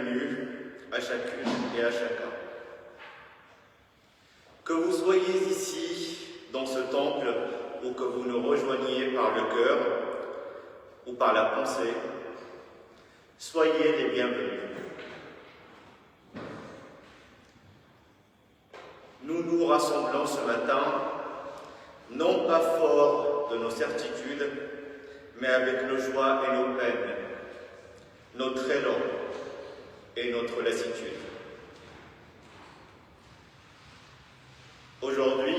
bienvenue à chacune et à chacun. Que vous soyez ici, dans ce temple, ou que vous nous rejoigniez par le cœur ou par la pensée, soyez les bienvenus. Nous nous rassemblons ce matin, non pas forts de nos certitudes, mais avec nos joies et nos peines, notre élan et notre lassitude. Aujourd'hui,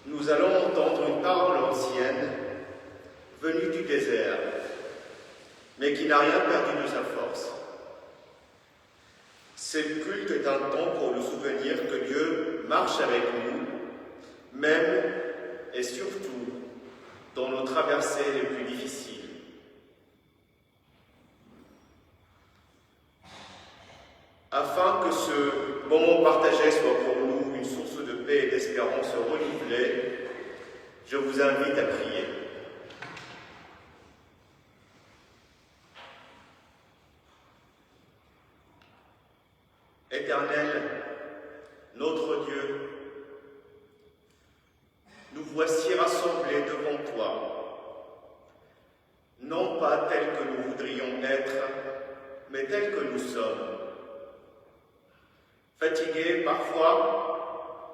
nous allons entendre une parole ancienne, venue du désert, mais qui n'a rien perdu de sa force. Ce culte est un temps pour nous souvenir que Dieu marche avec nous, même et surtout dans nos traversées les plus difficiles. Afin que ce moment partagé soit pour nous une source de paix et d'espérance renouvelée, je vous invite à prier. Éternel, notre Dieu, nous voici rassemblés devant toi, non pas tels que nous voudrions être, mais tels que nous sommes. Fatigués parfois,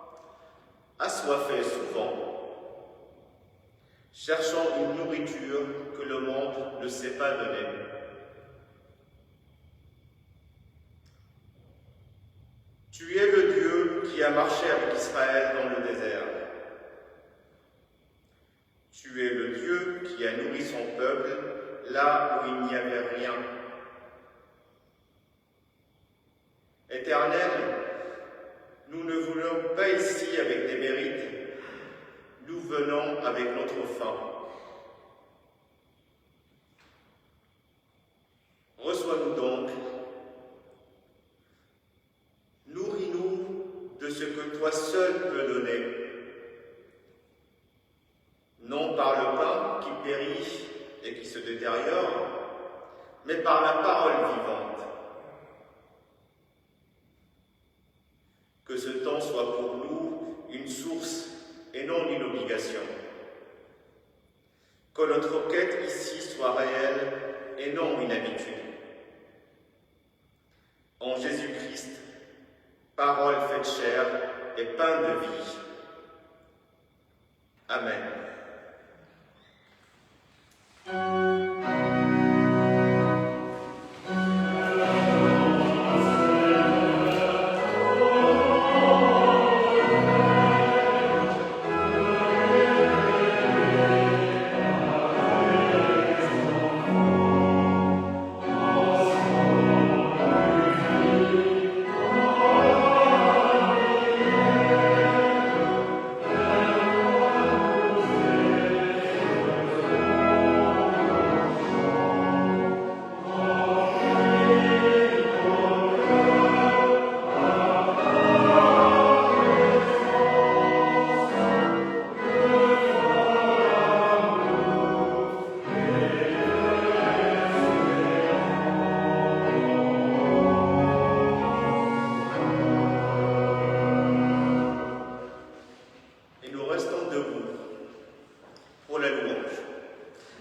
assoiffés souvent, cherchant une nourriture que le monde ne sait pas donner. Tu es le Dieu qui a marché avec Israël dans le désert. Tu es le Dieu qui a nourri son peuple là où il n'y avait rien. Éternel, nous ne voulons pas ici avec des mérites, nous venons avec notre faim. Reçois-nous donc, nourris-nous de ce que toi seul peux donner, non par le pain qui périt et qui se détériore, mais par la parole vivante. Que ce temps soit pour nous une source et non une obligation. Que notre quête ici soit réelle et non une habitude. En Jésus-Christ, parole faite chair et pain de vie. Amen.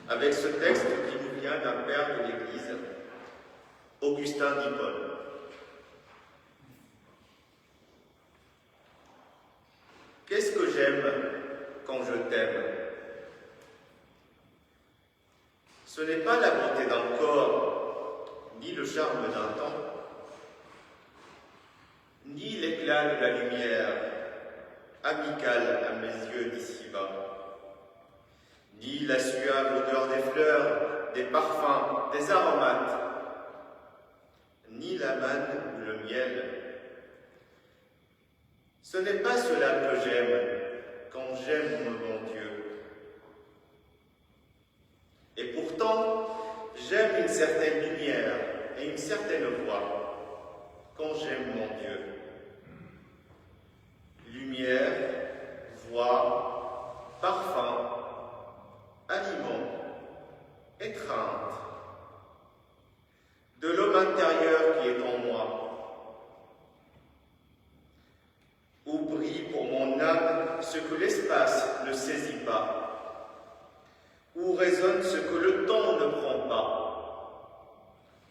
Avec ce texte qui nous vient d'un père de l'Église, Augustin d'Hippone. Qu'est-ce que j'aime quand je t'aime? Ce n'est pas la beauté d'un corps, ni le charme d'un temps, ni l'éclat de la lumière, amicale à mes yeux d'ici-bas, ni la suave odeur des fleurs, des parfums, des aromates, ni la manne ou le miel. Ce n'est pas cela que j'aime quand j'aime mon Dieu. Et pourtant, j'aime une certaine lumière et une certaine voix quand j'aime mon Dieu. Lumière, voix, parfum, aliment, étreinte. De l'homme intérieur résonne ce que le temps ne prend pas,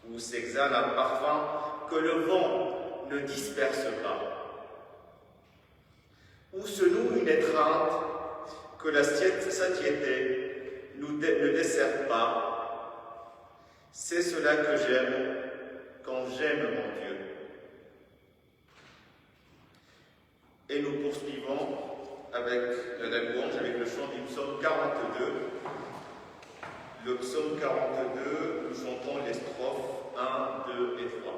où s'exhale un parfum que le vent ne disperse pas, où se noue une étreinte que la satiété ne dessert pas. C'est cela que j'aime quand j'aime mon Dieu. Et nous poursuivons avec la louange, avec le chant du psaume 42. Le psaume 42, nous chantons les strophes 1, 2 et 3.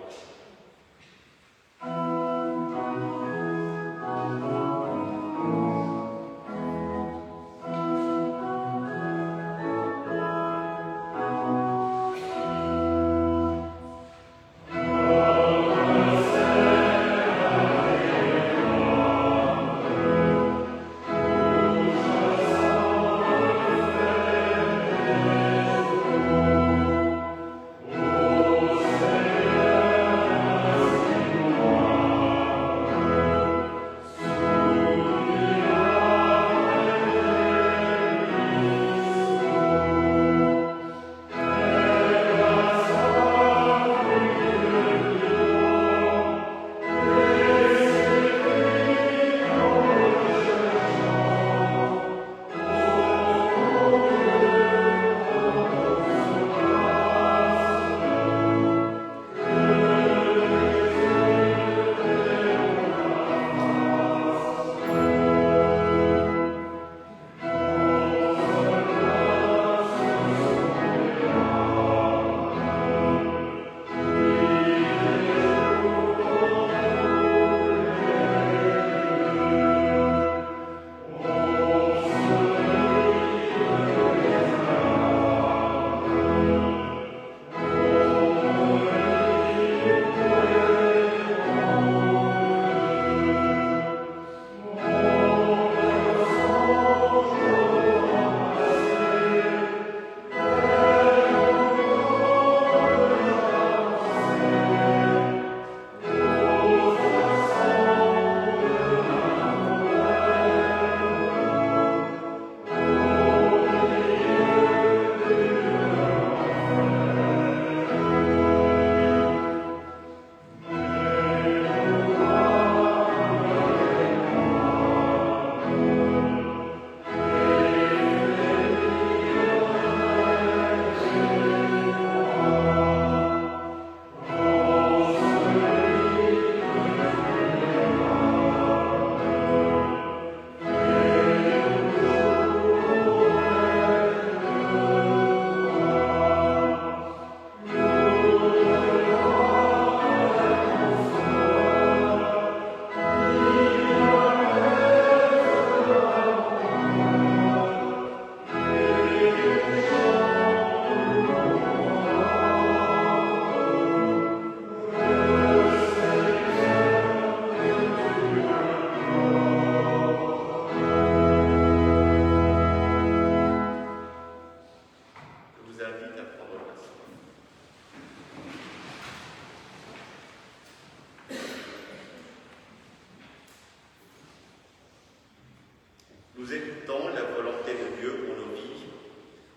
Nous écoutons la volonté de Dieu pour nos vies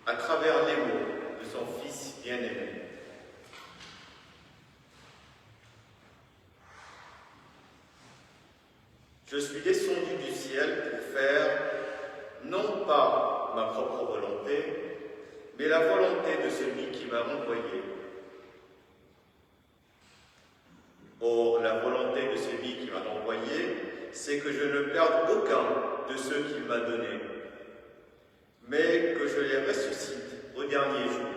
à travers les mots de son Fils bien-aimé. Je suis descendu du ciel pour faire non pas ma propre volonté, mais la volonté de celui qui m'a envoyé. Or, la volonté de celui qui m'a envoyé, c'est que je ne perde aucun de ceux qu'il m'a donnés, mais que je les ressuscite au dernier jour.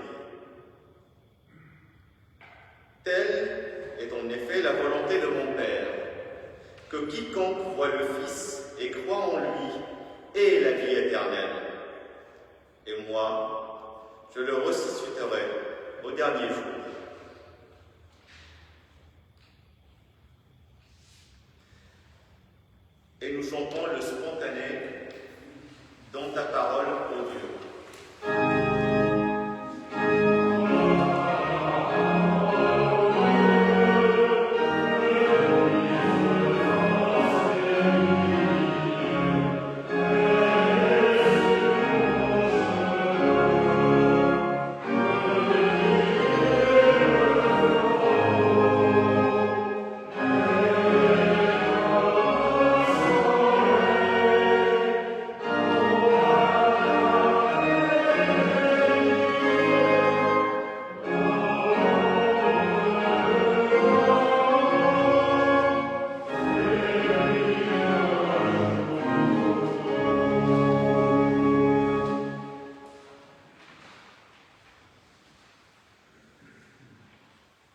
Telle est en effet la volonté de mon Père, que quiconque voit le Fils et croit en lui ait la vie éternelle. Et moi, je le ressusciterai au dernier jour. Et nous chantons le spontané dans ta parole, ô Dieu.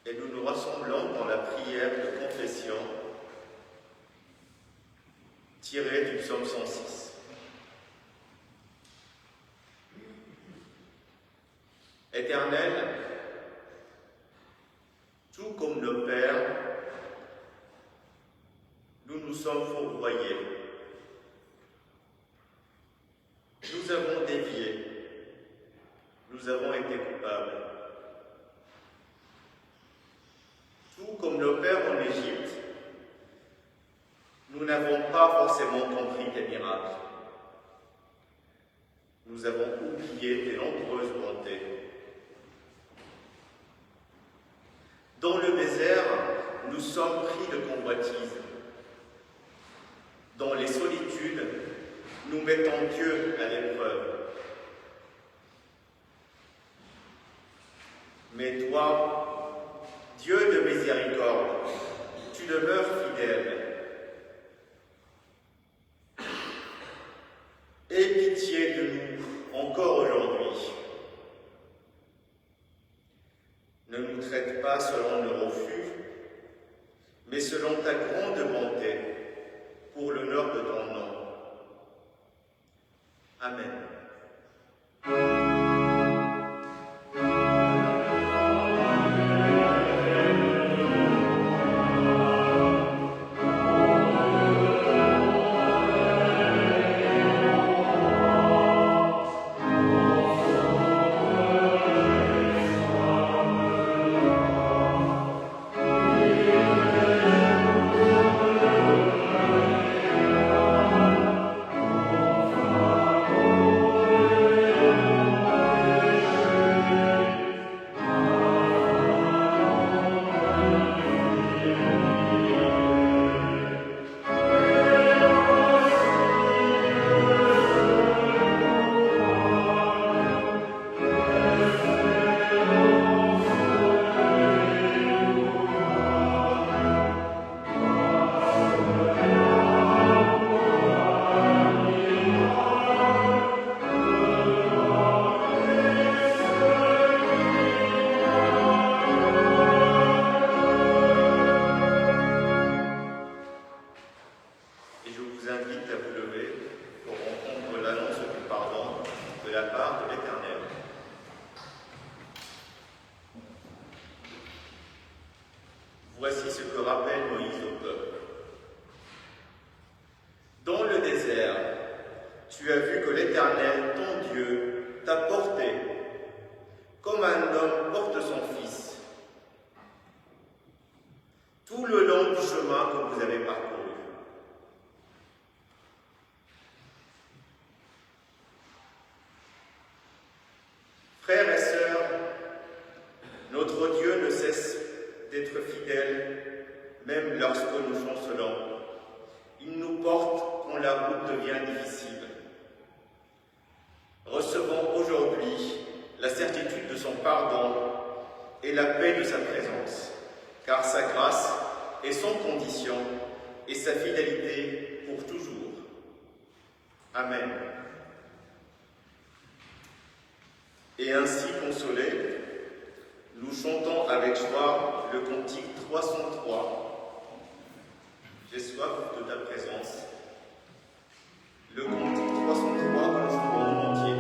et nous nous rassemblons dans la prière de confession tirée du psaume 106. Éternel, tout comme nos pères, nous nous sommes fourvoyés. Nous avons dévié. Nous avons été coupables. Tout comme nos pères en Égypte, nous n'avons pas forcément compris tes miracles. Nous avons oublié tes nombreuses bontés. Dans le désert, nous sommes pris de convoitise. Dans les solitudes, nous mettons Dieu à l'épreuve. Mais toi, Dieu de miséricorde, tu demeures fidèle. Aie pitié de nous encore aujourd'hui. Ne nous traite pas selon le refus, mais selon ta grande bonté, pour l'honneur de ton nom. Amen. Voici ce que rappelle Moïse au peuple. Dans le désert, tu as vu que l'Éternel, ton Dieu, t'a porté, comme un homme porte son fils, tout le long du chemin que vous avez parcouru. Frères et sœurs, notre Dieu ne cesse d'être fidèle, même lorsque nous chancelons. Il nous porte quand la route devient difficile. Recevons aujourd'hui la certitude de son pardon et la paix de sa présence, car sa grâce est sans condition et sa fidélité pour toujours. Amen. Et ainsi consolés, nous chantons avec joie le cantique 303. J'ai soif de ta présence. Le cantique 303 que nous jouons en entier.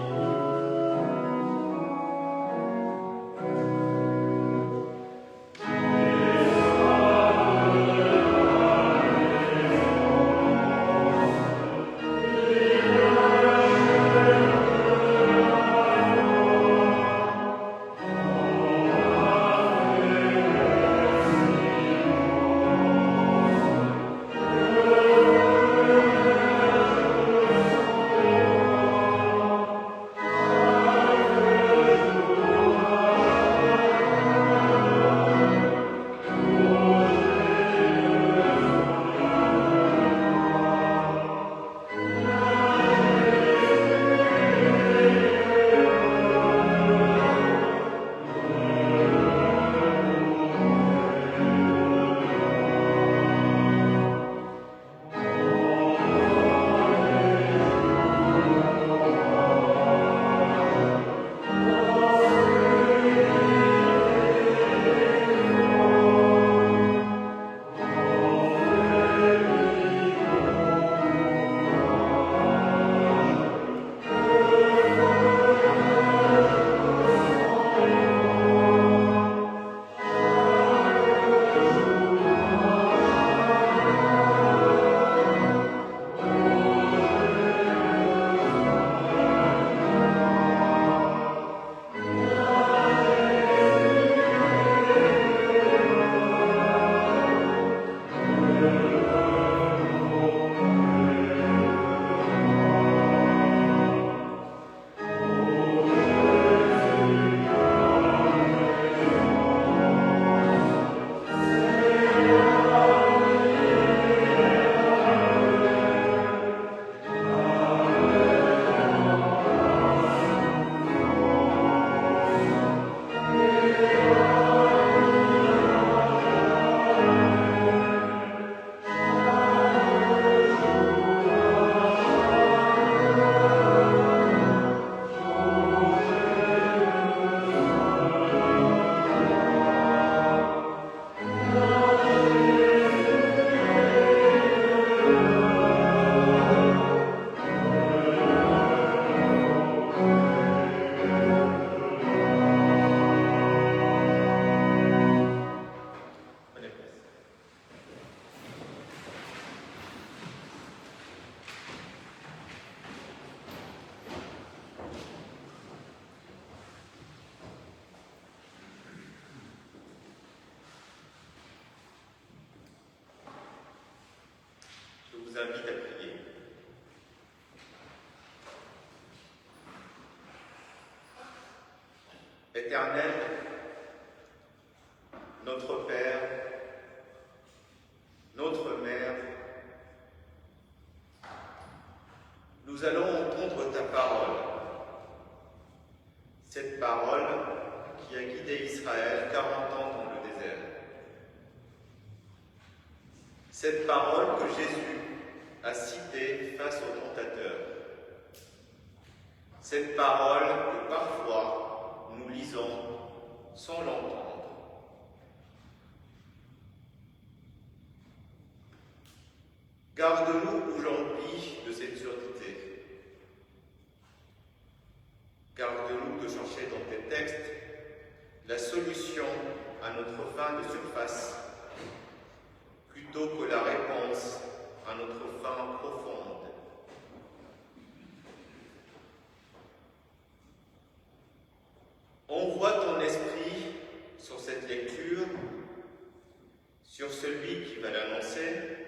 invite à prier. Éternel, notre Père, notre Mère, nous allons entendre ta parole. Cette parole qui a guidé Israël 40 ans dans le désert. Cette parole que Jésus a citée face au tentateur. Cette parole que parfois nous lisons sans l'entendre. Garde-nous aujourd'hui de cette surdité. Garde-nous de chercher dans tes textes la solution à notre faim de surface, plutôt que la réponse à notre faim profonde. Envoie ton esprit sur cette lecture, sur celui qui va l'annoncer,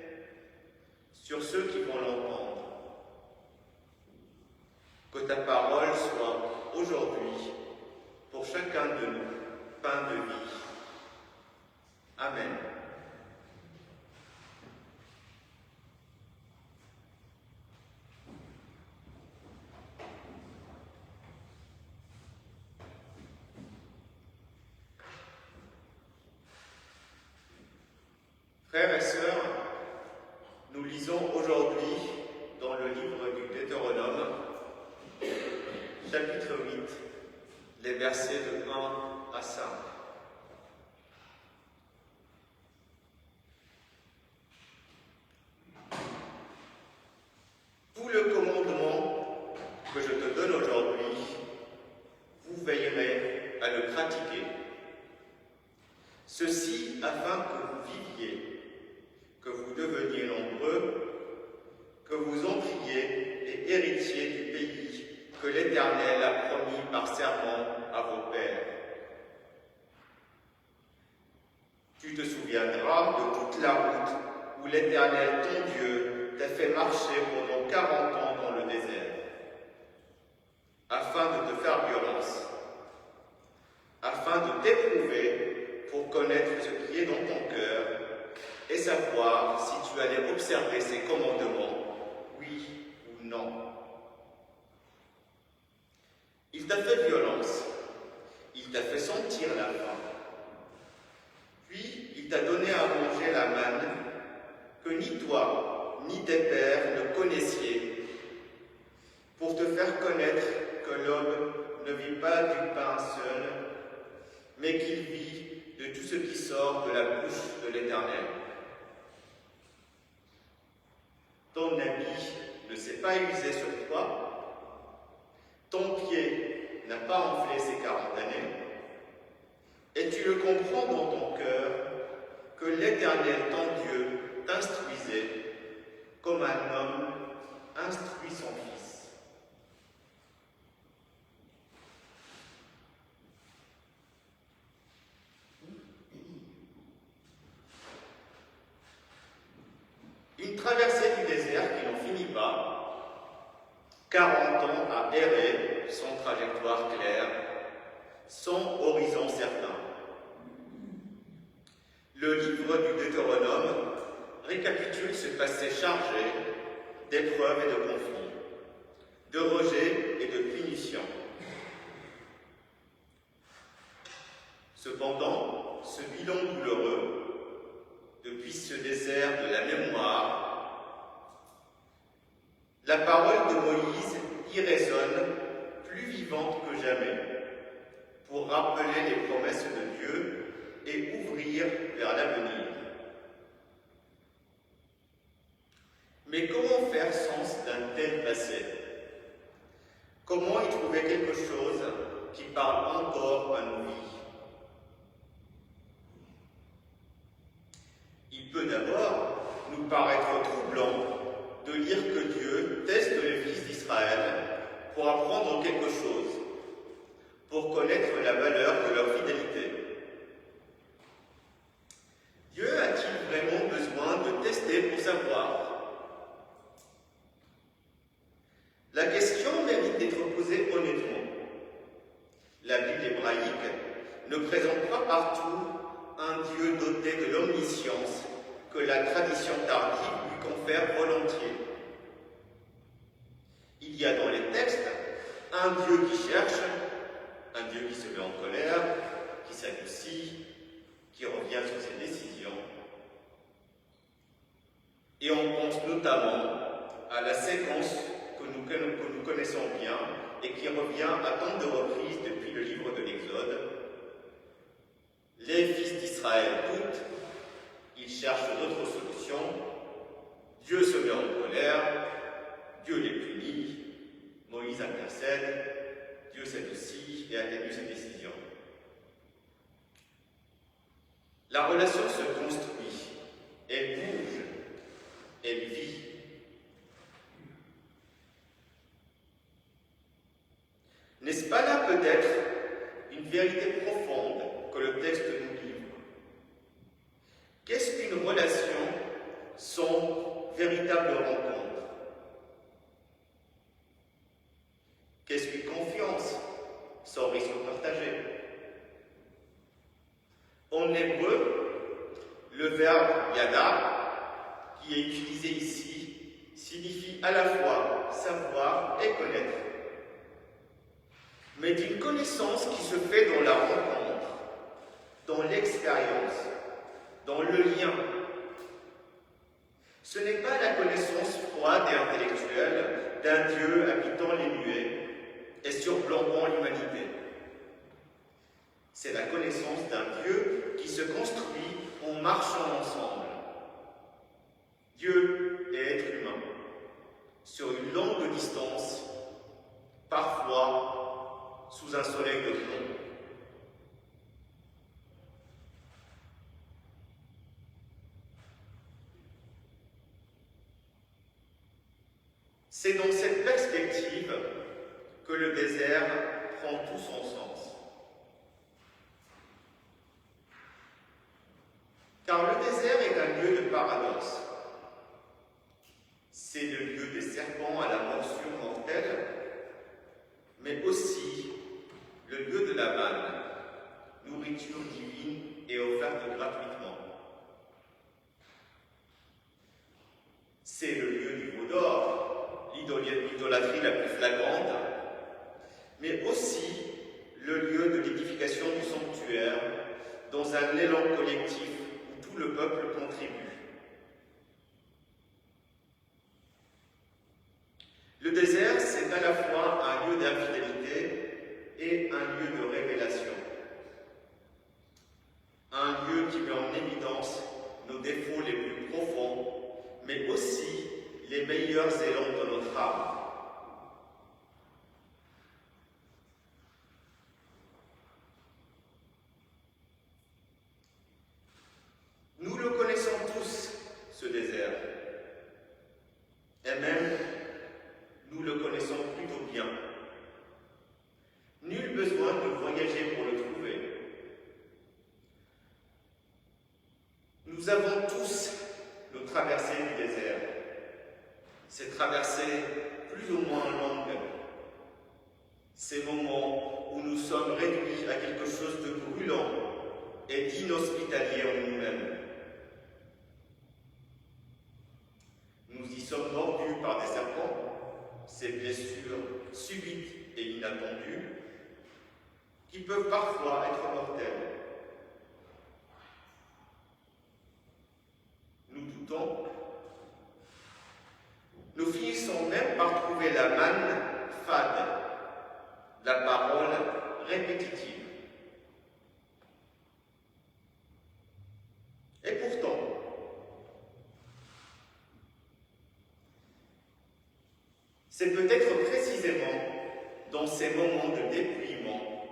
sur ceux qui vont l'entendre. Que ta parole soit aujourd'hui, pour chacun de nous, pain de vie. Amen. Frères et sœurs, nous lisons aujourd'hui dans le livre du Deutéronome, chapitre 8, les versets de 1 à 5. Tout le commandement que je te donne aujourd'hui, vous veillerez à le pratiquer. Ceci afin que vous viviez, que vous deveniez nombreux, que vous entriez et héritiez du pays que l'Éternel a promis par serment à vos pères. Tu te souviendras de toute la route où l'Éternel, ton Dieu, t'a fait marcher pendant 40 ans dans le désert, afin de te faire violence, afin de t'éprouver pour connaître ce qui est dans ton cœur et savoir si tu allais observer ses commandements, oui ou non. Il t'a fait violence, il t'a fait sentir la faim, puis il t'a donné à manger la manne que ni toi ni tes pères ne connaissiez, pour te faire connaître que l'homme ne vit pas du pain seul, mais qu'il vit de tout ce qui sort de la bouche de l'Éternel. Ton habit ne s'est pas usé sur toi, ton pied n'a pas enflé ces 40 années, et tu le comprends dans ton cœur que l'Éternel, ton Dieu, t'instruisait comme un homme instruit son fils. Une traversée du désert qui n'en finit pas, 40 ans à errer sans trajectoire claire, sans horizon certain. Le livre du Deutéronome récapitule ce passé chargé d'épreuves et de conflits, de rejets et de punitions. Cependant, ce bilan douloureux, depuis ce désert de la mémoire, la parole de Moïse y résonne plus vivante que jamais pour rappeler les promesses de Dieu et ouvrir vers l'avenir. Mais comment faire sens d'un tel passé? Comment y trouver quelque chose qui parle encore à nos vies? Il peut d'abord nous paraître troublant de lire que Dieu teste les fils d'Israël pour apprendre quelque chose, pour connaître la valeur de leur fidélité. Dieu a-t-il vraiment besoin de tester pour savoir? l'omniscience que la tradition tardive lui confère volontiers. Il y a dans les textes un Dieu qui cherche, un Dieu qui se met en colère, qui s'adoucit, qui revient sur ses décisions. Et on pense notamment à la séquence que nous connaissons bien et qui revient à tant de reprises depuis le livre de l'Exode. Les fils d'Israël doutent, ils cherchent d'autres solutions, Dieu se met en colère, Dieu les punit, Moïse intercède, Dieu s'adoucit et atténue ses décisions. La relation se construit, elle bouge, elle vit. N'est-ce pas là peut-être une vérité profonde que le texte nous livre? Qu'est-ce qu'une relation sans véritable rencontre? Qu'est-ce qu'une confiance sans risque partagé? En hébreu, le verbe yada, qui est utilisé ici, signifie à la fois savoir et connaître, mais d'une connaissance qui se fait dans la rencontre, dans l'expérience, dans le lien. Ce n'est pas la connaissance froide et intellectuelle d'un Dieu habitant les nuées et surplombant l'humanité. C'est la connaissance d'un Dieu qui se construit en marchant ensemble. Dieu et être humain, sur une longue distance, parfois sous un soleil de plomb. C'est dans cette perspective que le désert prend tout son sens. Car le désert est un lieu de paradoxe. C'est le lieu des serpents à la morsure mortelle, mais aussi le lieu de la manne, nourriture divine et offerte gratuitement. C'est le lieu du veau d'or, l'idolâtrie la plus flagrante, mais aussi le lieu de l'édification du sanctuaire dans un élan collectif où tout le peuple contribue. Le désert, c'est à la fois un lieu d'infidélité et un lieu de révélation. Un lieu qui met en évidence nos défauts les plus profonds, mais aussi les meilleurs élans de notre âme. Nous le connaissons tous, ce désert. Et même, nous le connaissons plutôt bien. Nul besoin de voyager pour le trouver. Nous avons tous nos traversées du désert. Ces traversées plus ou moins longues. Ces moments où nous sommes réduits à quelque chose de brûlant et d'inhospitalier en nous-mêmes. Nous y sommes mordus par des serpents, ces blessures subites et inattendues, qui peuvent parfois être mortelles. Nous doutons. Nous finissons même par trouver la manne fade, la parole répétitive. Et pourtant, c'est peut-être précisément dans ces moments de dépouillement,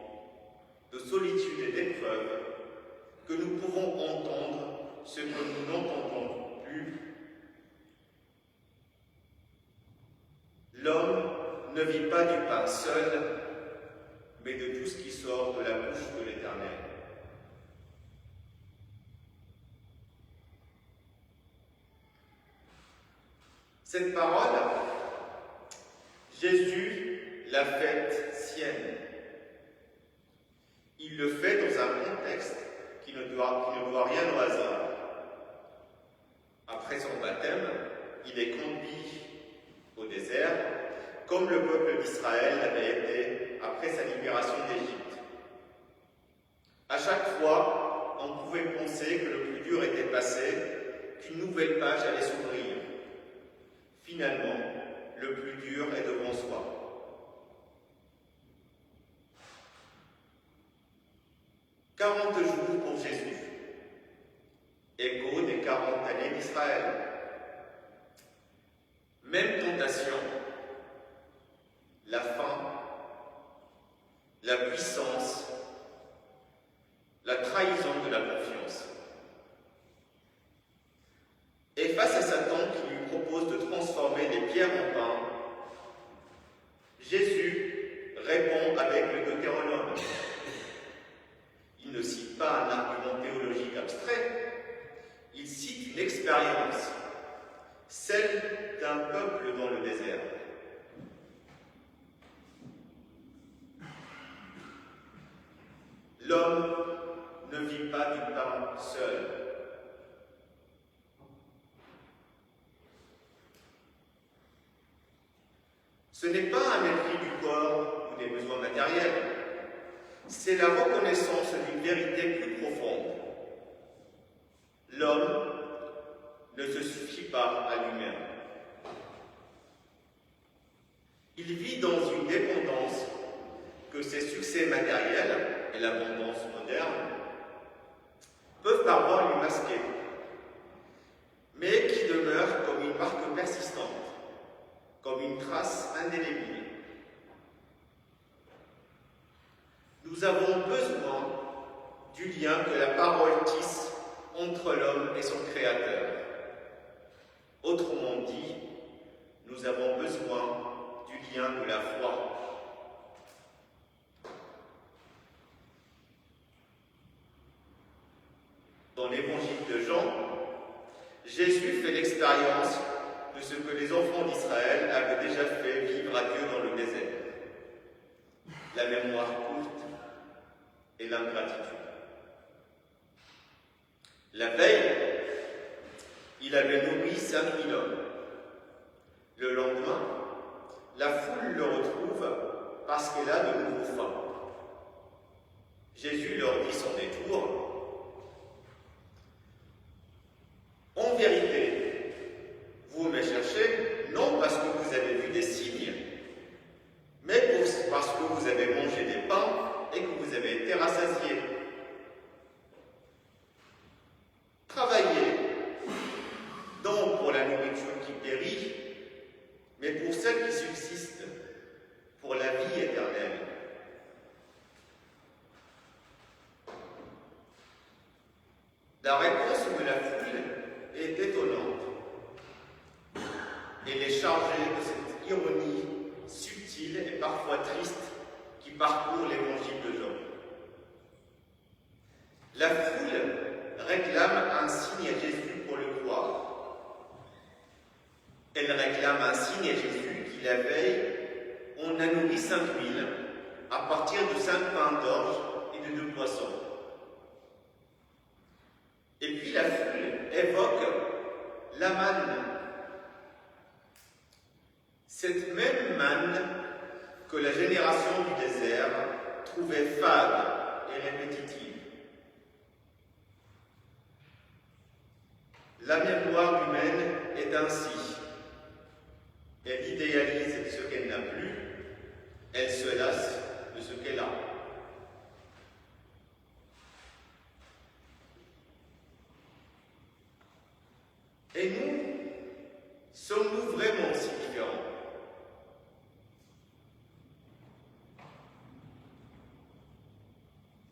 de solitude et d'épreuve que nous pouvons entendre ce que nous n'entendons plus. L'homme ne vit pas du pain seul, mais de tout ce qui sort de la bouche de l'Éternel. Cette parole, Jésus l'a faite sienne. Il le fait dans un contexte qui ne doit rien au hasard. Après son baptême, il est conduit au désert, comme le peuple d'Israël l'avait été après sa libération d'Égypte. À chaque fois, on pouvait penser que le plus dur était passé, qu'une nouvelle page allait s'ouvrir. Finalement, le plus dur est devant soi. 40 jours pour Jésus, écho des 40 années d'Israël. Même tentation, la faim, la puissance, la trahison de la confiance. Et face à Satan qui lui propose de transformer les pierres en pain, Jésus répond avec le Deutéronome. Il ne cite pas un argument théologique abstrait, il cite une expérience, celle d'un peuple dans le désert. L'homme ne vit pas du pain seul. Ce n'est pas un mépris du corps ou des besoins matériels, c'est la reconnaissance d'une vérité plus profonde. L'homme ne se suffit pas à lui-même. Il vit dans une dépendance que ses succès matériels et l'abondance moderne peuvent parfois lui masquer, mais qui demeure comme une marque persistante, comme une trace indélébile. Nous avons besoin du lien que la parole tisse entre l'homme et son Créateur. Autrement dit, nous avons besoin du lien de la foi. Dans l'évangile de Jean, Jésus fait l'expérience de ce que les enfants d'Israël avaient déjà fait vivre à Dieu dans le désert. La mémoire courte et l'ingratitude. La veille, il avait nourri 5000 hommes. Le lendemain, la foule le retrouve parce qu'elle a de nouveau faim. Jésus leur dit son détour. En vérité, vous me cherchez non parce que vous avez vu des signes, mais parce que vous avez mangé des pains et que vous avez été rassasiés. Travaillez, non pour la nourriture qui périt, mais pour celle qui subsiste, pour la vie éternelle. La réponse de la foule est étonnante. Elle est chargée de cette ironie subtile et parfois triste qui parcourt l'évangile de Jean. La foule réclame un signe à Jésus pour le croire. Elle réclame un signe à Jésus qui, la veille, on a nourri 5000 à partir de 5 pains d'orge et de 2 poissons. Et puis la foule évoque la manne. Cette même manne que la génération du désert trouvait fade et répétitive. La mémoire humaine est ainsi. Elle idéalise ce qu'elle n'a plus, elle se lasse de ce qu'elle a. Et nous, sommes-nous vraiment si différents?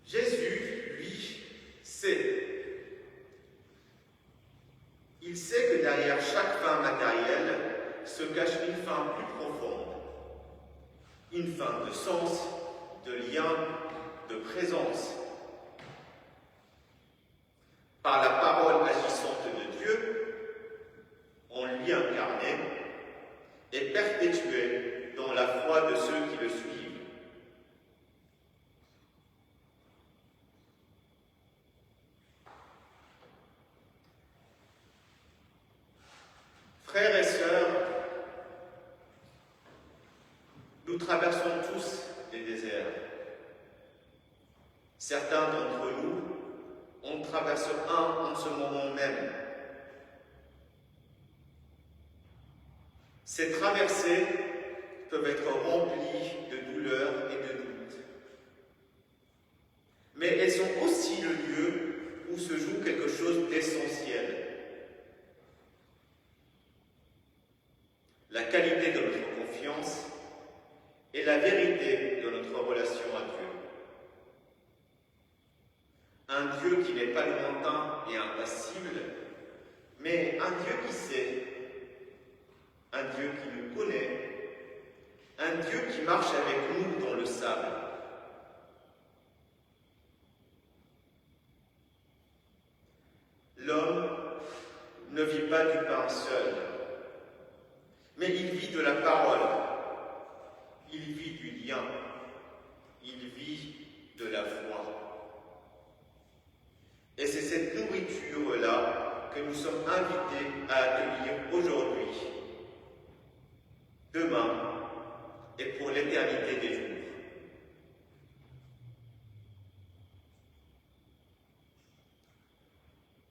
Jésus, lui, sait. Il sait que derrière chaque fin matérielle se cache une fin plus profonde, une fin de sens, de lien, de présence. Par la parole agissante de Dieu, en lui incarné et perpétué dans la foi de ceux qui le suivent. traversons tous des déserts. Certains d'entre nous en traversent un en ce moment même. Ces traversées peuvent être remplies de douleurs et de doutes. Mais elles sont aussi le lieu où se joue quelque chose d'essentiel. La qualité de notre confiance et la vérité de notre relation à Dieu. Un Dieu qui n'est pas lointain et impassible, mais un Dieu qui sait, un Dieu qui nous connaît, un Dieu qui marche avec nous dans le sable. L'homme ne vit pas du pain seul, mais il vit de la parole, il vit du lien, il vit de la foi. Et c'est cette nourriture-là que nous sommes invités à accueillir aujourd'hui, demain et pour l'éternité des jours.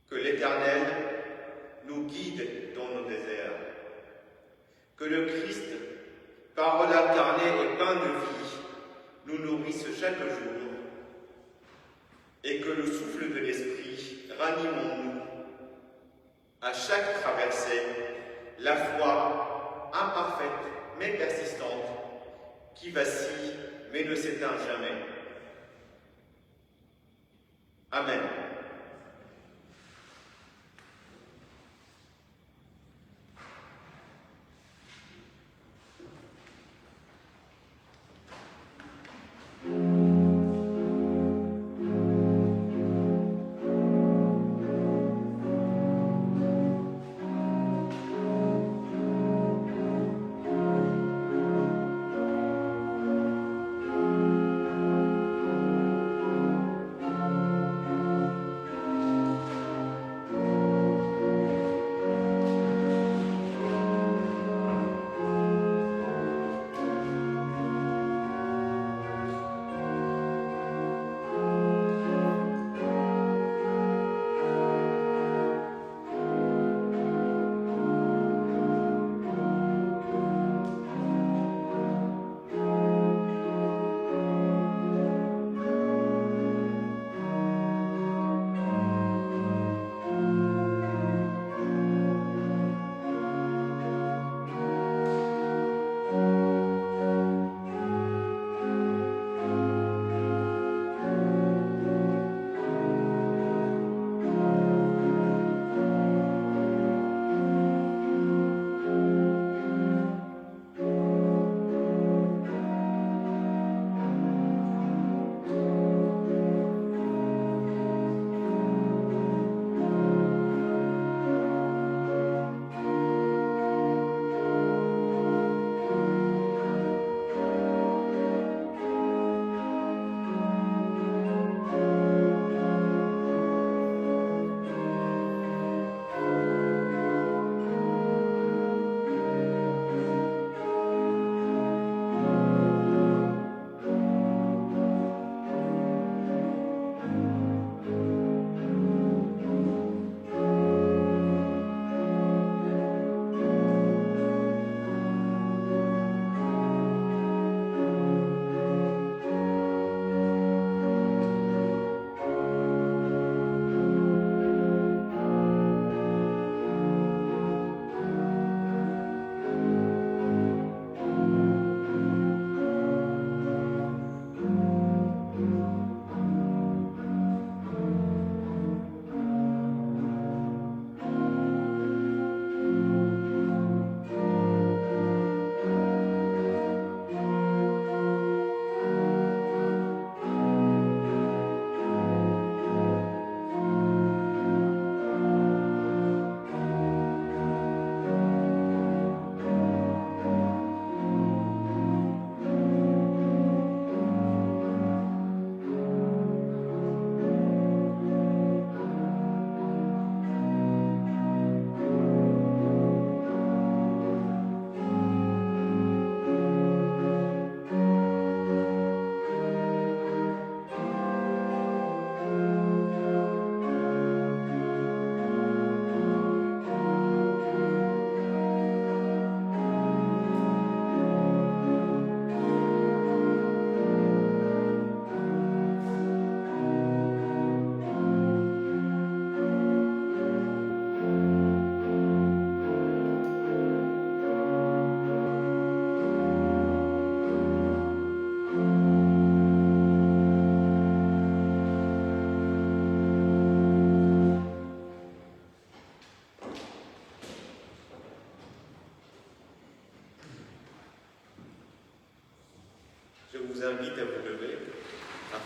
Que l'Éternel nous guide dans nos déserts. Que le Christ, parole incarnée et pain de vie, nous nourrisse chaque jour. Et que le souffle de l'Esprit ranime en nous, à chaque traversée, la foi imparfaite mais persistante, qui vacille mais ne s'éteint jamais. Amen.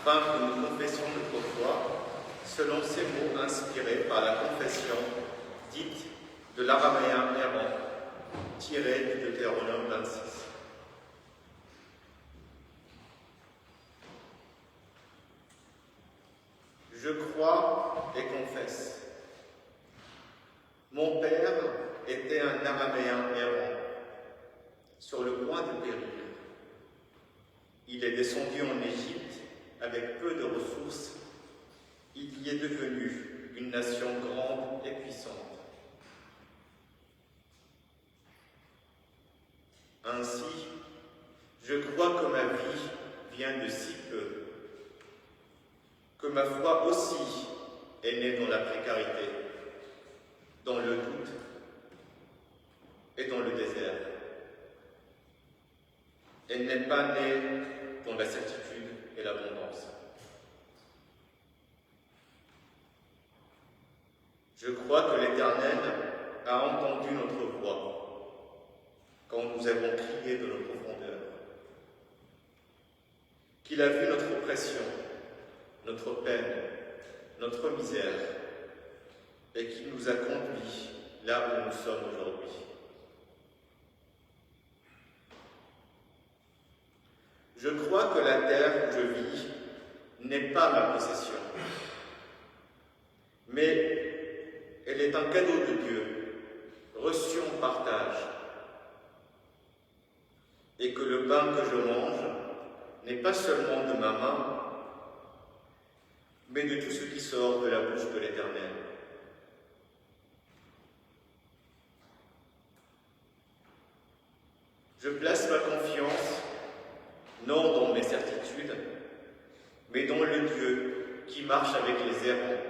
afin que nous confessions notre foi selon ces mots inspirés par la confession dite de l'araméen errant, tirée du Deutéronome 26. Je crois et confesse. Mon père était un araméen errant, sur le point de périr. Il est descendu en Égypte avec peu de ressources. Il y est devenu une nation grande et puissante. Ainsi, je crois que ma vie vient de si peu, que ma foi aussi est née dans la précarité, dans le doute et dans le désert. Elle n'est pas née dans la certitude et l'abondance. Je crois que l'Éternel a entendu notre voix quand nous avons crié de nos profondeurs, qu'il a vu notre oppression, notre peine, notre misère, et qu'il nous a conduits là où nous sommes aujourd'hui. Je crois que la terre où je vis n'est pas ma possession, mais elle est un cadeau de Dieu, reçu en partage, et que le pain que je mange n'est pas seulement de ma main, mais de tout ce qui sort de la bouche de l'Éternel. Je place ma confiance non dans mes certitudes, mais dans le Dieu qui marche avec les errants,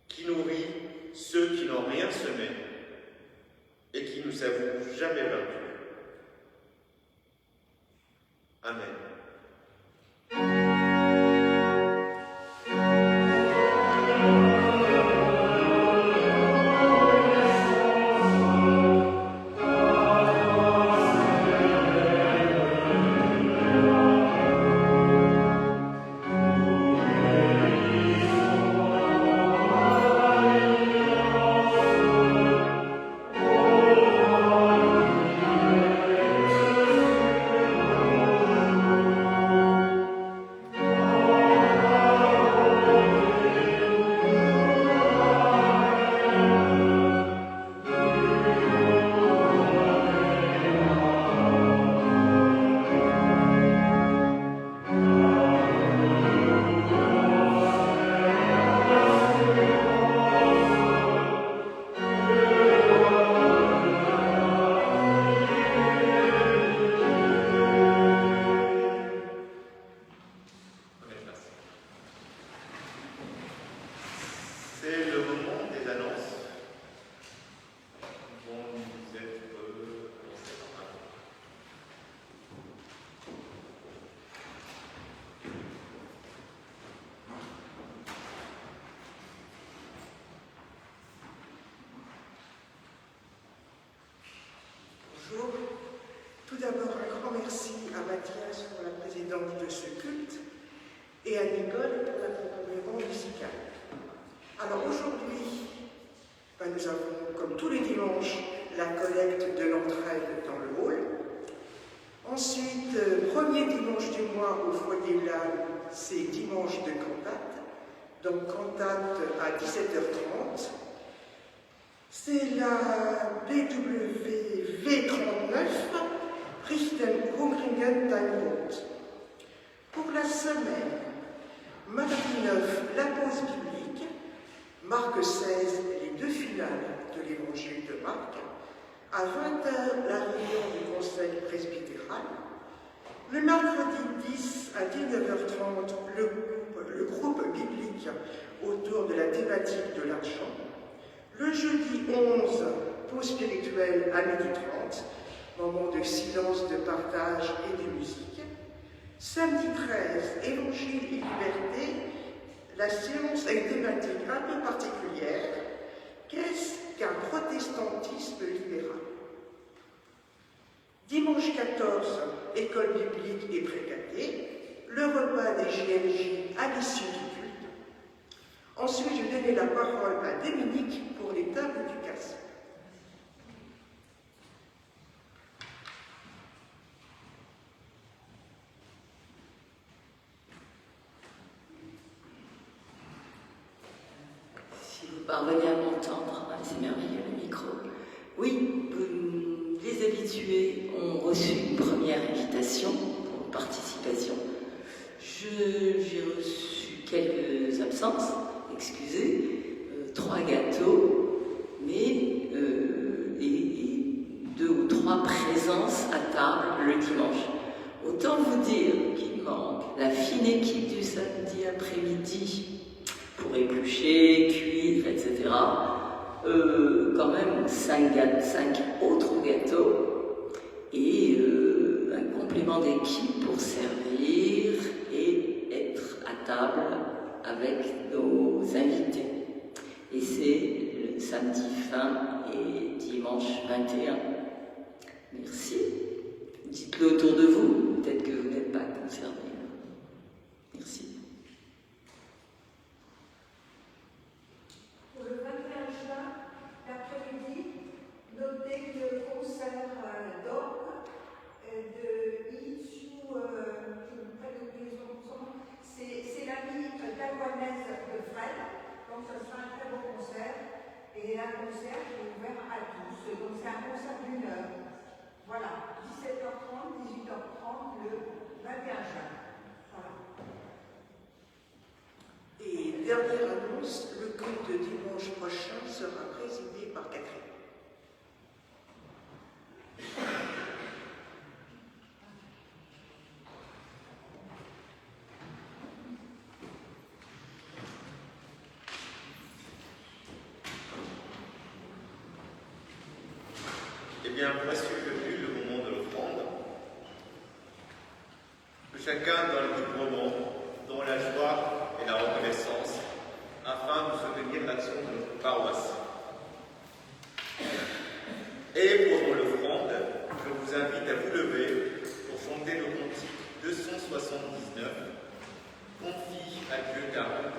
qui nourrit ceux qui n'ont rien semé et qui nous avoue jamais vaincus. Amen. Bonjour. Tout d'abord, un grand merci à Mathias pour la présidence de ce culte et à Nicole pour l'accompagnement musical. Alors aujourd'hui, nous avons, comme tous les dimanches, la collecte de l'entraide dans le hall. Ensuite, premier dimanche du mois au foyer Blanc, c'est dimanche de cantate. Donc cantate à 17h30. C'est la BWV 39, Richten Hungringen Time. Pour la semaine, mardi 9, la pause biblique, Marc 16, les deux finales de l'évangile de Marc, à 20h, la réunion du conseil presbytéral, le mercredi 10 à 19h30, le groupe biblique autour de la thématique de l'argent, le jeudi 11, pause spirituelle à 12h30, moment de silence, de partage et de musique. Samedi 13, Évangile et liberté, la séance a une thématique un peu particulière. Qu'est-ce qu'un protestantisme libéral? Dimanche 14, école biblique et précaté. le repas des JLJ à l'issue du culte. Ensuite, je donnais la parole à Dominique pour les tables du casse. Si vous parvenez à m'entendre, c'est merveilleux le micro. Oui, les habitués ont reçu une première invitation pour participation. J'ai reçu quelques absences, excusez, 3 gâteaux, mais et 2 ou 3 présences à table le dimanche. Autant vous dire qu'il manque la fine équipe du samedi après-midi pour éplucher, cuire, etc. Quand même 5 autres gâteaux et un complément d'équipe pour servir et être à table avec nos invités. Et c'est le samedi fin et dimanche 21. Merci. Dites-le autour de vous, peut-être que vous n'êtes pas concernés. Merci. Pour le 21 juin, l'après-midi, notez le concert d'orgue de Itsu, je ne peux pas oublier son nom, c'est l'ami taïwanaise de Fred, donc ce sera un très beau concert, et un concert qui est ouvert à tous, donc c'est un concert d'1 heure. Voilà, 17h30, 18h30, le 21 juin. Voilà. Et dernière annonce, le culte de dimanche prochain sera présidé par Catherine. Eh bien, voici venu le moment de l'offrande. Que chacun donne librement, dans la joie et la reconnaissance, afin de soutenir l'action de notre paroisse. Et pour l'offrande, je vous invite à vous lever pour chanter le cantique 279, Confie à Dieu ta route.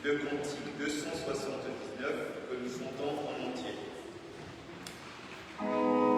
Le cantique 279 que nous chantons en entier. Thank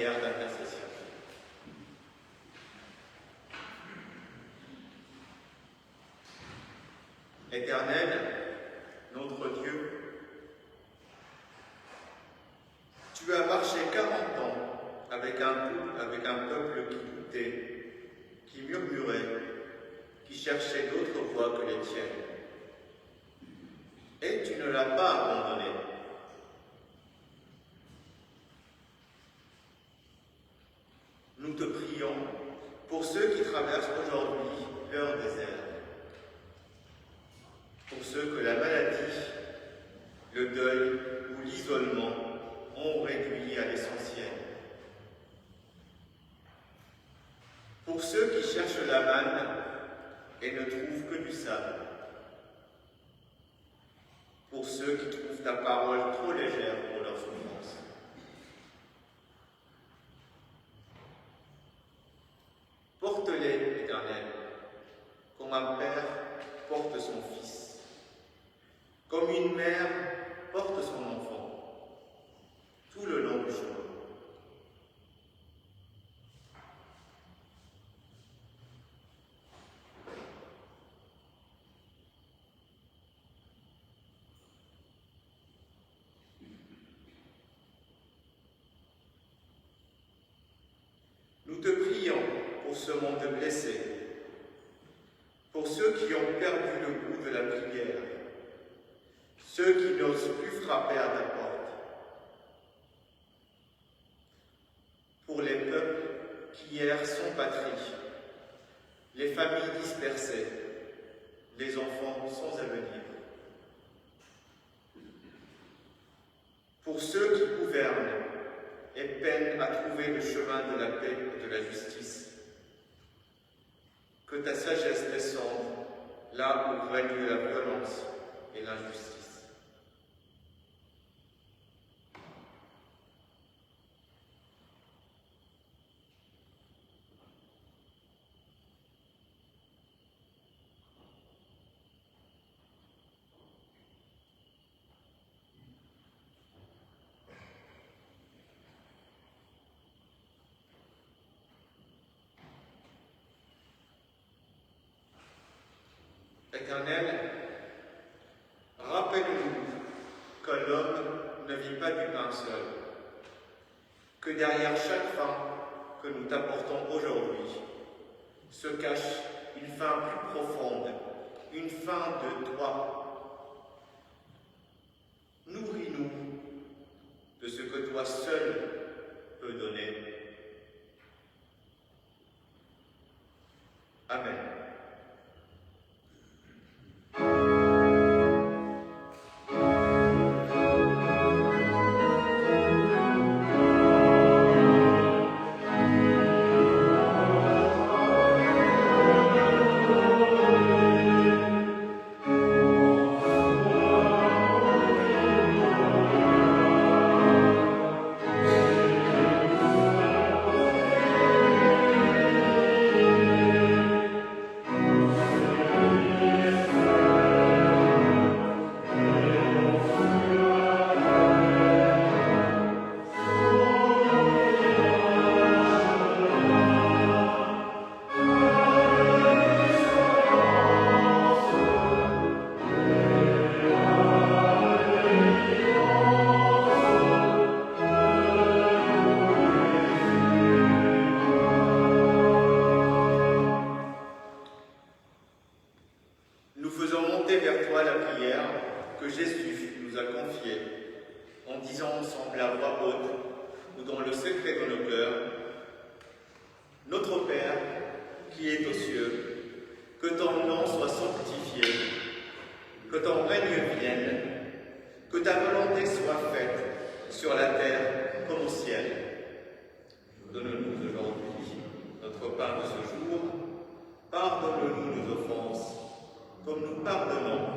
prière d'intercession. Éternel, notre Dieu, tu as marché 40 ans avec un peuple qui doutait, qui murmurait, qui cherchait d'autres voies que les tiennes. Et tu ne l'as pas abandonné. Nous te prions pour ceux qui traversent aujourd'hui leur désert, pour ceux que la maladie, le deuil ou l'isolement ont réduit à l'essentiel, pour ceux qui cherchent la manne et ne trouvent que du sable, pour ceux qui trouvent ta parole trop légère pour leur souffrance. Porte-les, Éternel, comme un père porte son fils, comme une mère porte son enfant, tout le long du chemin. Nous te prions pour ce monde blessé, pour ceux qui ont perdu le goût de la prière, ceux qui n'osent plus frapper à ta porte, pour les peuples qui errent sans patrie, les familles dispersées, les enfants sans avenir, pour ceux qui gouvernent et peinent à trouver le chemin de la paix et de la justice. Que ta sagesse descende là où règne la violence et l'injustice. Éternel, rappelle-nous que l'homme ne vit pas du pain seul, que derrière chaque faim que nous t'apportons aujourd'hui se cache une faim plus profonde, une faim de toi. Nourris-nous de ce que toi seul peux donner. Amen. Nous faisons monter vers toi la prière que Jésus nous a confiée en disant ensemble à voix haute ou dans le secret de nos cœurs: Notre Père qui es aux cieux, que ton nom soit sanctifié, que ton règne vienne, que ta volonté soit faite sur la terre comme au ciel. Donne-nous aujourd'hui notre pain de ce jour. Pardonne-nous nos offenses, comme nous pardonnons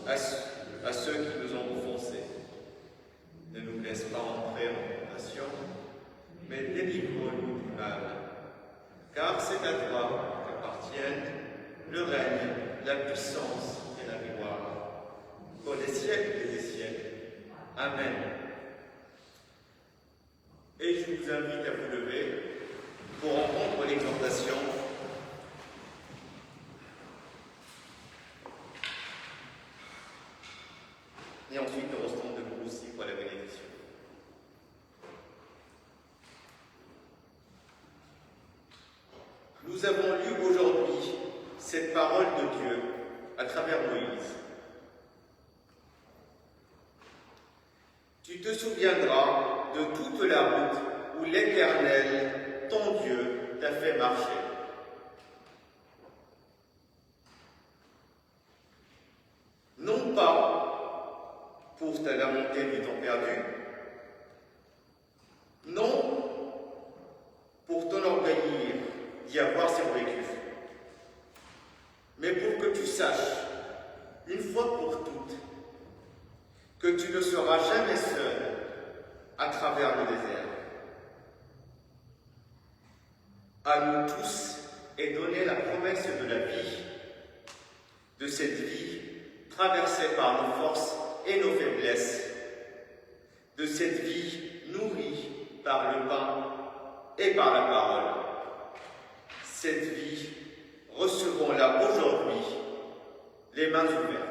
à ceux qui nous ont offensés. Ne nous laisse pas entrer en tentation, mais délivre-nous du mal. Car c'est à toi qu'appartiennent le règne, la puissance et la gloire, pour les siècles et des siècles. Amen. Et je vous invite à vous lever et ensuite nous resterons debout aussi pour la bénédiction. Nous avons lu aujourd'hui cette parole de Dieu à travers Moïse. Tu te souviendras de toute la route où l'Éternel, ton Dieu, t'a fait marcher. Non pas pour te lamenter du temps perdu, non pour t'enorgueillir d'y avoir survécu, mais pour que tu saches, une fois pour toutes, que tu ne seras jamais seul à travers le désert. À nous tous est donnée la promesse de la vie, de cette vie traversée par nos forces et nos faiblesses, de cette vie nourrie par le pain et par la parole. Cette vie, recevons-la aujourd'hui, les mains ouvertes.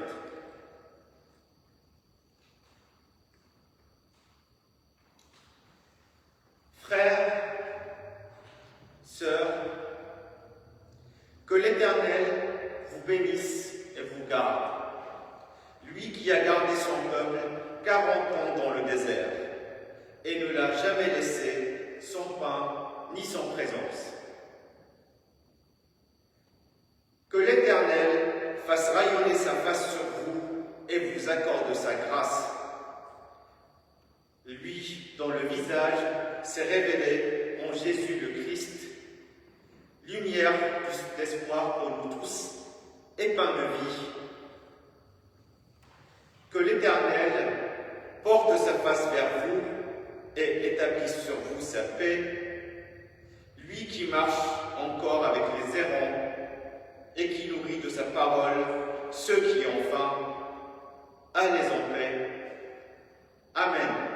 Frères, sœurs, que l'Éternel vous bénisse et vous garde, lui qui a gardé son peuple 40 ans dans le désert et ne l'a jamais laissé sans pain ni sans présence. Que l'Éternel fasse rayonner sa face sur vous et vous accorde sa grâce. Lui, dont le visage s'est révélé en Jésus le Christ, lumière d'espoir pour nous tous et pain de vie. Que l'Éternel porte sa face vers vous et établisse sur vous sa paix, lui qui marche encore avec les errants et qui nourrit de sa parole ceux qui ont faim. Allez en paix. Amen.